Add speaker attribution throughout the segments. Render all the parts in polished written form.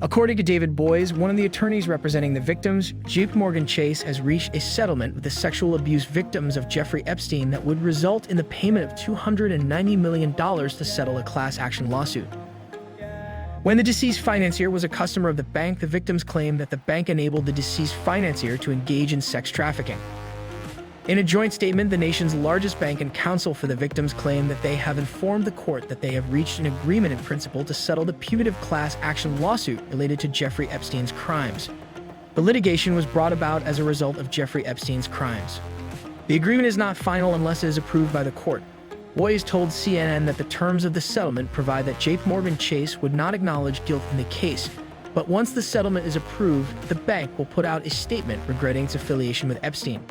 Speaker 1: According to David Boies, one of the attorneys representing the victims, JPMorgan Chase has reached a settlement with the sexual abuse victims of Jeffrey Epstein that would result in the payment of $290 million to settle a class action lawsuit. When the deceased financier was a customer of the bank, the victims claimed that the bank enabled the deceased financier to engage in sex trafficking. In a joint statement, the nation's largest bank and counsel for the victims claim that they have informed the court that they have reached an agreement in principle to settle the punitive class action lawsuit related to Jeffrey Epstein's crimes. The litigation was brought about as a result of Jeffrey Epstein's crimes. The agreement is not final unless it is approved by the court. Boies told CNN that the terms of the settlement provide that JPMorgan Chase would not acknowledge guilt in the case, but once the settlement is approved, the bank will put out a statement regretting its affiliation with Epstein.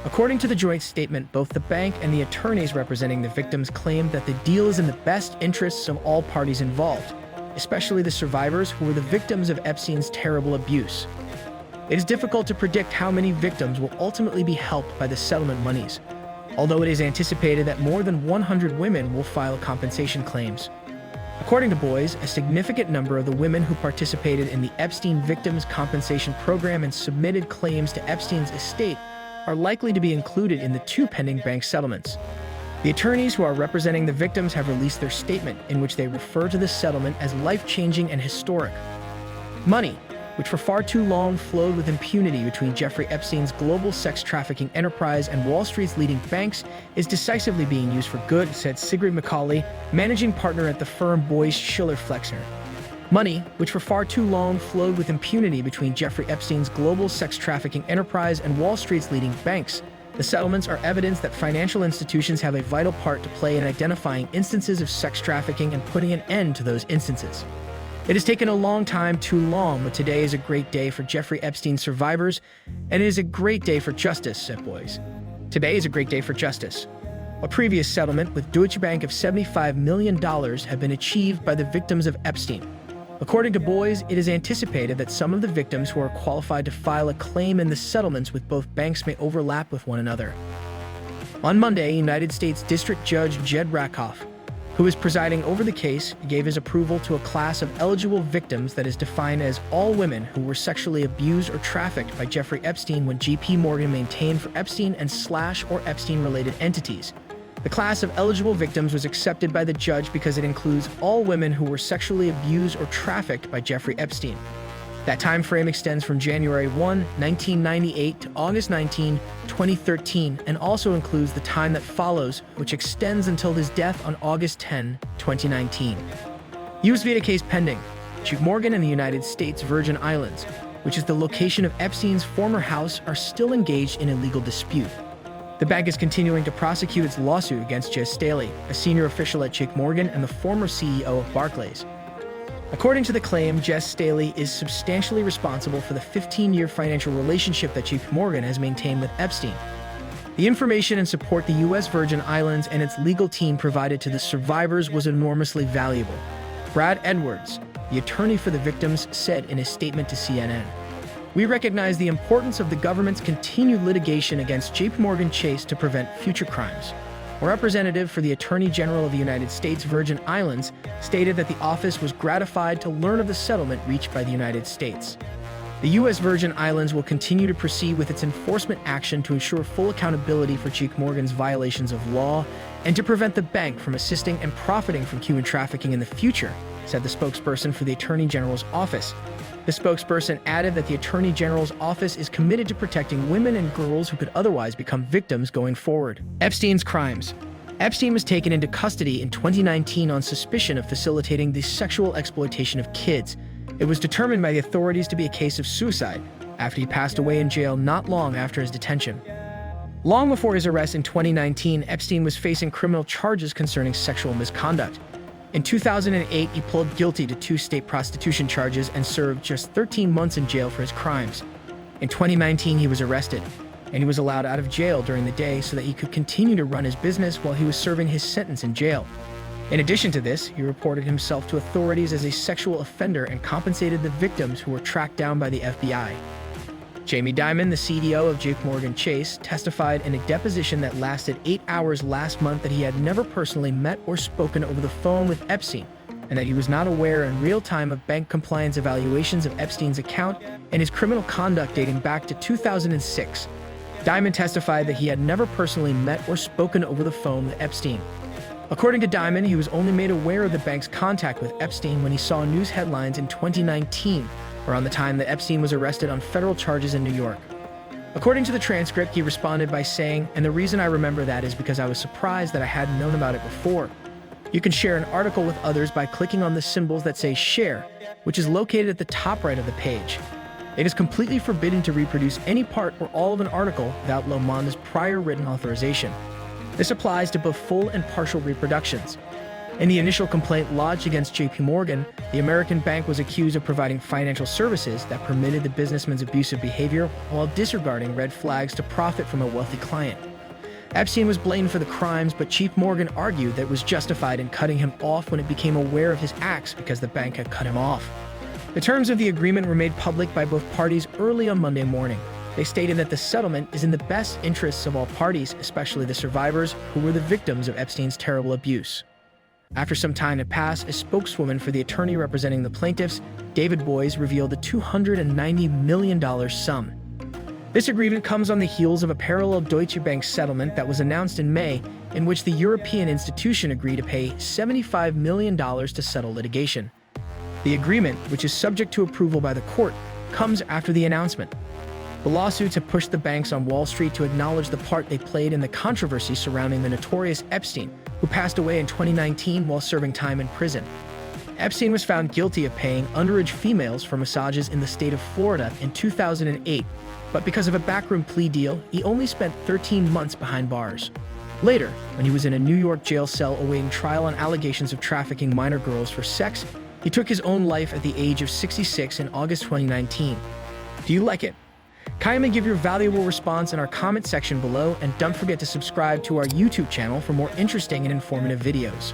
Speaker 1: According to the joint statement, both the bank and the attorneys representing the victims claimed that the deal is in the best interests of all parties involved, especially the survivors who were the victims of Epstein's terrible abuse. It is difficult to predict how many victims will ultimately be helped by the settlement monies, although it is anticipated that more than 100 women will file compensation claims. According to Boies, a significant number of the women who participated in the Epstein Victims Compensation Program and submitted claims to Epstein's estate are likely to be included in the two pending bank settlements. The attorneys who are representing the victims have released their statement in which they refer to the settlement as life-changing and historic. Money, which for far too long flowed with impunity between Jeffrey Epstein's global sex trafficking enterprise and Wall Street's leading banks, is decisively being used for good, said Sigrid McCauley, managing partner at the firm Boies Schiller Flexner. Money, which for far too long flowed with impunity between Jeffrey Epstein's global sex trafficking enterprise and Wall Street's leading banks. The settlements are evidence that financial institutions have a vital part to play in identifying instances of sex trafficking and putting an end to those instances. It has taken a long time, too long, but today is a great day for Jeffrey Epstein survivors, and it is a great day for justice, said Boies. Today is a great day for justice. A previous settlement with Deutsche Bank of $75 million had been achieved by the victims of Epstein. According to Boies, it is anticipated that some of the victims who are qualified to file a claim in the settlements with both banks may overlap with one another. On Monday, United States District Judge Jed Rakoff, who is presiding over the case, gave his approval to a class of eligible victims that is defined as all women who were sexually abused or trafficked by Jeffrey Epstein when JPMorgan maintained for Epstein and / or Epstein-related entities. The class of eligible victims was accepted by the judge because it includes all women who were sexually abused or trafficked by Jeffrey Epstein. That time frame extends from January 1, 1998 to August 19, 2013, and also includes the time that follows, which extends until his death on August 10, 2019. US Vita case pending. JPMorgan and the United States Virgin Islands, which is the location of Epstein's former house, are still engaged in a legal dispute. The bank is continuing to prosecute its lawsuit against Jess Staley, a senior official at JPMorgan and the former CEO of Barclays. According to the claim, Jess Staley is substantially responsible for the 15-year financial relationship that JPMorgan has maintained with Epstein. The information and support the U.S. Virgin Islands and its legal team provided to the survivors was enormously valuable. Brad Edwards, the attorney for the victims, said in a statement to CNN, "We recognize the importance of the government's continued litigation against JPMorgan Chase to prevent future crimes." A representative for the Attorney General of the United States Virgin Islands stated that the office was gratified to learn of the settlement reached by the United States. The U.S. Virgin Islands will continue to proceed with its enforcement action to ensure full accountability for JPMorgan's violations of law and to prevent the bank from assisting and profiting from human trafficking in the future, said the spokesperson for the Attorney General's office. The spokesperson added that the Attorney General's office is committed to protecting women and girls who could otherwise become victims going forward. Epstein's crimes. Epstein was taken into custody in 2019 on suspicion of facilitating the sexual exploitation of kids. It was determined by the authorities to be a case of suicide after he passed away in jail not long after his detention. Long before his arrest in 2019, Epstein was facing criminal charges concerning sexual misconduct. In 2008, he pled guilty to 2 state prostitution charges and served just 13 months in jail for his crimes. In 2019, he was arrested, and he was allowed out of jail during the day so that he could continue to run his business while he was serving his sentence in jail. In addition to this, he reported himself to authorities as a sexual offender and compensated the victims who were tracked down by the FBI. Jamie Dimon, the CEO of JPMorgan Chase, testified in a deposition that lasted 8 hours last month that he had never personally met or spoken over the phone with Epstein, and and that he was not aware in real time of bank compliance evaluations of Epstein's account and his criminal conduct dating back to 2006. Diamond testified that he had never personally met or spoken over the phone with Epstein. According to Diamond, he was only made aware of the bank's contact with Epstein when he saw news headlines in 2019, around the time that Epstein was arrested on federal charges in New York. According to the transcript, he responded by saying, "And the reason I remember that is because I was surprised that I hadn't known about it before." You can share an article with others by clicking on the symbols that say share, which is located at the top right of the page. It is completely forbidden to reproduce any part or all of an article without Lomanda's prior written authorization. This applies to both full and partial reproductions. In the initial complaint lodged against JPMorgan, the American bank was accused of providing financial services that permitted the businessman's abusive behavior while disregarding red flags to profit from a wealthy client. Epstein was blamed for the crimes, but JPMorgan argued that it was justified in cutting him off when it became aware of his acts because the bank had cut him off. The terms of the agreement were made public by both parties early on Monday morning. They stated that the settlement is in the best interests of all parties, especially the survivors who were the victims of Epstein's terrible abuse. After some time had passed, a spokeswoman for the attorney representing the plaintiffs, David Boies, revealed the $290 million sum. This agreement comes on the heels of a parallel Deutsche Bank settlement that was announced in May, in which the European institution agreed to pay $75 million to settle litigation. The agreement, which is subject to approval by the court, comes after the announcement. The lawsuits have pushed the banks on Wall Street to acknowledge the part they played in the controversy surrounding the notorious Epstein, who passed away in 2019 while serving time in prison. Epstein was found guilty of paying underage females for massages in the state of Florida in 2008, but because of a backroom plea deal, he only spent 13 months behind bars. Later, when he was in a New York jail cell awaiting trial on allegations of trafficking minor girls for sex, he took his own life at the age of 66 in August 2019. Do you like it? Kindly give your valuable response in our comment section below, and don't forget to subscribe to our YouTube channel for more interesting and informative videos.